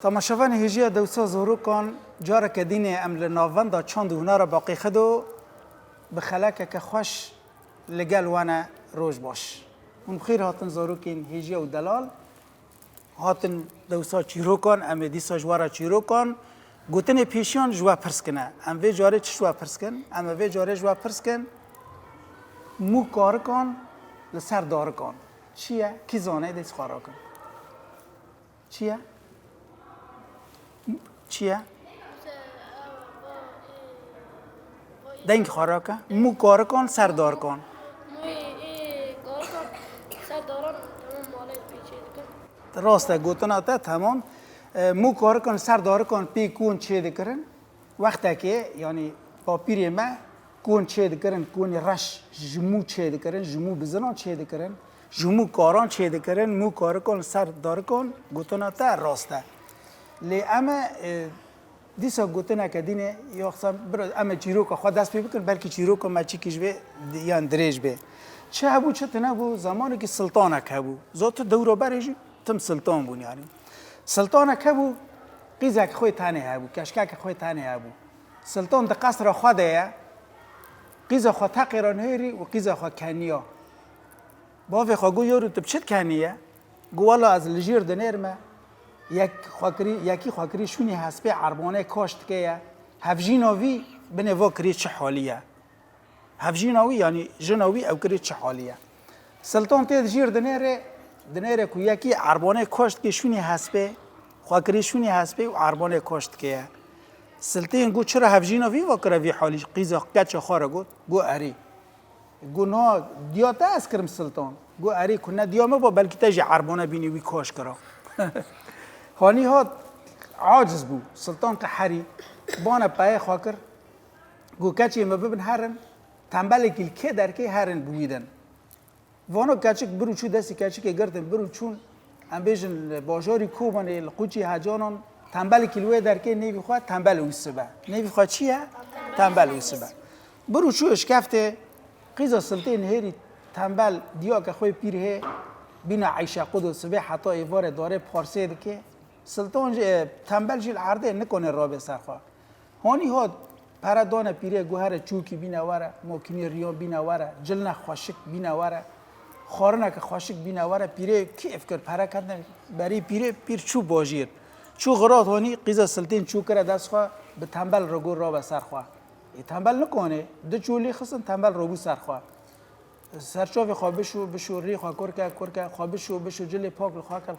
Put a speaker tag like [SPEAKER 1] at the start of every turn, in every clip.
[SPEAKER 1] تماشاوان هجیه دوسا زهرو کن جاره که دینه ام لناوان دا چند هونه را باقی خدو بخلاکه که خوش لگل وانه روش باش. اون بخیر هاتن زهرو کن هجیه و دلال هاتن دوسا چیرو کن ام دیسا جوارا چیرو کن گوتن پیشیان جوا پرس کنه ام وی جاره چی جوا پرس کن ام وی جاره جوا پرس کن مو کار کن لسر دار کن چیه؟ کی زانه دیس خارا کن چیه؟ چیه؟ دنگ خارا کن مو کار کن سردار کن راسته گوتنا تا تمام مو کار کن سردار کن پی کون چه دکرن وقتی که یعنی پاپیری ما کون چه دکرن کون رش جمو چه دکرن جمو بزنان چه دکرن جمو کاران چه دکرن مو کار کن سردار کن گوتنا تا راسته لی اما دیسا گوتنا که دینه یا خصم برای اما چیروکا خود دست پی بکن بلکه چیروکا ما چی کش به یا دریج به چه هبو چه تنبو زمانی که سلطانه که هبو ذات دورو برجی تم سلطان بون یعنی سلطانه که هبو قیزک خوی تانه هبو کشکک خوی تانه هبو سلطان د قصر خوده قیزا خو تقیران هیری و قیزا خو کنیا باوی خو گو یورو تب چت کنیه گو والا از لجیر دنرمه یکی خاکری شونی حسب عربانه کاشت که هفجیناوی بنوا کری چه حالیه هفجیناوی یعنی جناوی او کری چه حالیه سلطان تید جیر دنیره کو یکی عربانه کاشت که شونی حسب خاکری شونی حسب و عربانه کاشت که سلطان گو چرا هفجیناوی و کروی حالی قیزا کچ خاره گو اری گو نا دیاته از کرم سلطان گو اری کنه دیامه با بلکه تجی عربانه بینی وی کاش کرا هانی ها عاجز بو سلطان قحری بانا پای خاکر گو کچی ما ببن هرن تنبل کل که در که هرن بویدن وانو کچک برو چو دستی کچک گردن برو چون ام بیجن باجاری کوبان القوچی هجانان تنبل کلوه در که نیوی خواه تنبل اوسبه نیوی خواه چیه؟ تنبل اوسبه برو چو اشکفته قیزا سلطان هری تنبل دیا که خوی پیره بینا عیشه قدس به حتی ایوار داره پارسه که سلطان تنبل جیل عرضه نکنه را به سرخواه هانی ها پردان پیره گوهر چوکی بینه وره موکنی ریان بینه وره جلن خوشک بینه وره خارنه که خوشک بینه وره پیره کیف کرد پرکت نه برای پیره پیر چو باجیر چو غرات هانی قیزا سلطان چو کرده دست خواه به تنبل رگو را به سرخواه تنبل نکنه دو چولی خصن تنبل رو بو سرخواه سرچاوی خواه بشو ری خواه کرکه خواه بشو جل پاک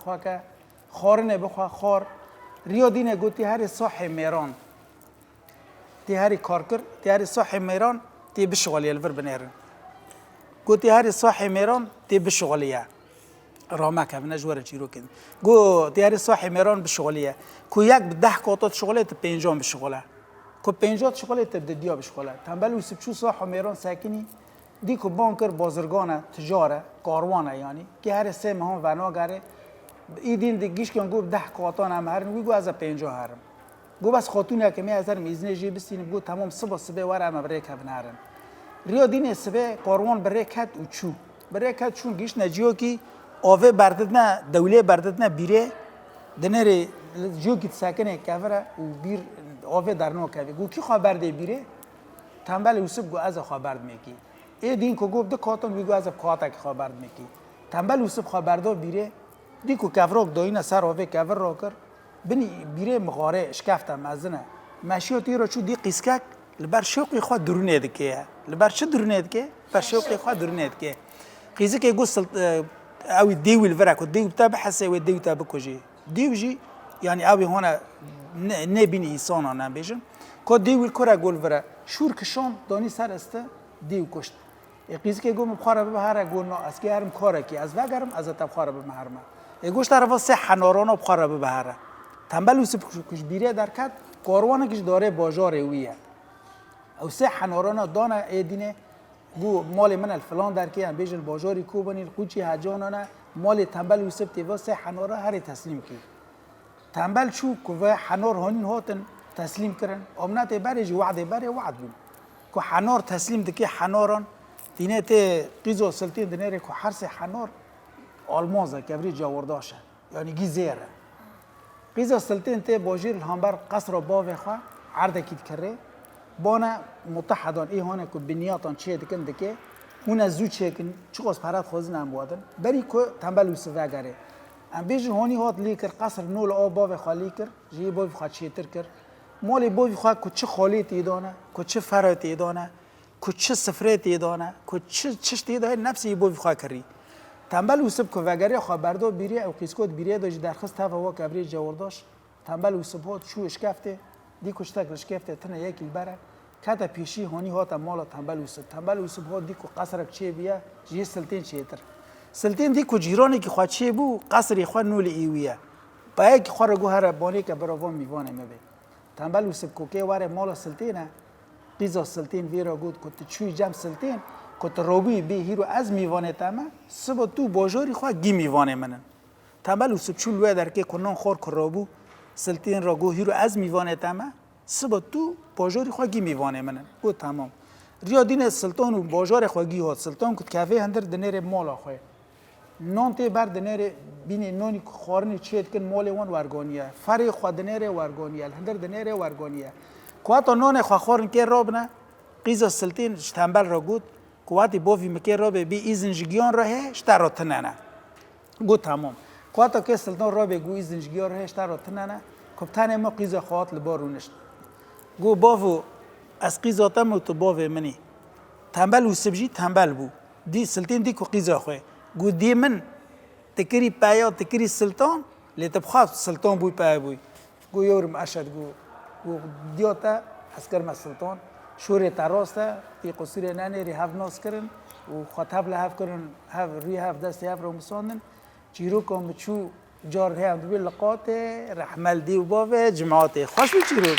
[SPEAKER 1] خواه که خارنه بخواه خار ریا دینه گو تی هر صاح میران تی هر کار کر تی هر صاح میران تی بشغالی الور بنیرن گو تی هر صاح میران تی بشغالیه رامک هم نجوره چیرو کن گو تی هر صاح میران بشغالیه کو یک به 10 قاطات شغاله تا 5 بشغاله کو 50 شغاله تا دیا بشغاله تنبل و سبچو صاح میران ساکنی دیکو بانکر بازرگانه تجاره کاروانه یعنی که هر سه ماه وناگره ایدین دیگیش کن گفت 10 قاطان هم هرن گو از 50 هرم گو بس خاتونه که می از هر میزنه جی بستین گو تمام صبح ورم بره کبن هرن ریا دین صبح کاروان بره کت و چو بره کت چون گیش نجیو کی آوه بردد نه دوله بردد نه بیره دنره جو کی ساکنه کفره و بیر آوه درنو کوي گو کی خبر دی بیره تنبل یوسف گو از خبر میکی ای دین کو گفت 2 قاطان ویگو از قاطا که خبر میکی تنبل یوسف خبردار بیره دیکو کفراک داینه سر آوه کفر را کر بنی بیره مغاره اشکفتم ازنه مشیاتی را چو دی قیسکک لبر شوقی خواه درونه دکه لبر چه درونه دکه؟ بر شوقی خواه درونه دکه قیزه که گوست اوی دیوی الورک و دیو تا بحثه و دیو تا بکجی دیو جی یعنی اوی هونه نبینی ایسانا نبیجن که دیوی کرا گل وره شور کشان دانی سر استه دیو کشت قیزه که گوم بخاره ببهره گل نا از که هرم کاره کی از وگرم از تبخاره ببهرم گوشت طرفا سه حنارانو بخاره ببهره تنبل یوسف کش بیره درکت کاروانه کش داره باجار ویه او سه حنارانو دانه ایدینه گو مال من الفلان در که هم بیجن باجاری کوبانی قوچی هجانانه مال تنبل یوسف تیوا سه حنارا هر تسلیم کی تنبل چو که حنار هانین هاتن تسلیم کرن امنات برج وعد بره وعد بیم که حنار تسلیم دکی حناران دینه ته قیزو سلطین دنیره که هر سه حنار آلمازه که بری جاورداشه یعنی گی زیره قیزا سلطین ته باجیر الهامبر قصر باو خوا عرض کید کره بانا متحدان ای هانه که بنیاتان چه دکن دکه اون از زو چه کن چقدر پرات خوزن هم بودن بری که تنبل وسوه گره ام بیش هانی هات لیکر قصر نول آب باو خالی کر جی باو خوا چیتر کر مالی باو خوا که چه خالی تیدانه که چه فرات تیدانه که چه سفره تیدانه که چه تیدانه نفسی باو خوا کری تنبل وسب که وگری خوا بردو بیری او قیسکوت بیری داش درخواست تا و کبری جورداش تنبل وسب هات شو اشکفته دی کشتک اشکفته تنه یکی بره کاتا پیشی هانی هات مالا تنبل وسب هات دی که قصرک چه بیا جی سلطین چیتر سلطین دی که جیرانی که خوا چه بو قصری خوا نول ایویه باید که خوا رگو هر بانی که براوان میوانه مبه تنبل وسب که واره مالا سلطینه قیزا سلطین ویرا گود که چوی جم سلطین که روبی به هیرو از میوانه تامه سبا تو باجاری خوا گی میوانه منن تنبل وسب چون لوه در که کنان خور که روبو سلطین را گو هیرو از میوانه تامه سبا تو باجاری خوا گی میوانه منن گو تمام ریا دین سلطان و باجار خوا گی هات سلطان کت کافه هندر دنیر مالا خواه نان تی بر دنیر بینی نانی خورنی چیت کن مال وان ورگانیه فری خوا دنیر ورگانیه هندر دنیر ورگانیه کوات نان خوا خورن که رابنه قیزا سلطین تنبل را گود کوات بوفی مکه رابه بی ایزنجگیان راه اشترات نه گو تمام کوات که سلطان رابه گو ایزنجگیان راه اشترات نه کپتن ما قیزا خوات لبارونش گو باو از قیزا تم تو باو منی تنبل و سبجی تنبل بو دی سلطین دی کو قیزا خواه گو دی من تکری پایا تکری سلطان لتبخاف سلطان بوی پایا بوی گو یورم اشد گو دیاتا اسکر ما سلطان شوری تراسته تی قصیر نانی ری هف ناس کرن و خطاب لحف کرن هف روی هف دستی هف رو مساندن چیرو کم چو جار هم دوی لقات رحمل دی و باوه جماعت خوش بی چیرو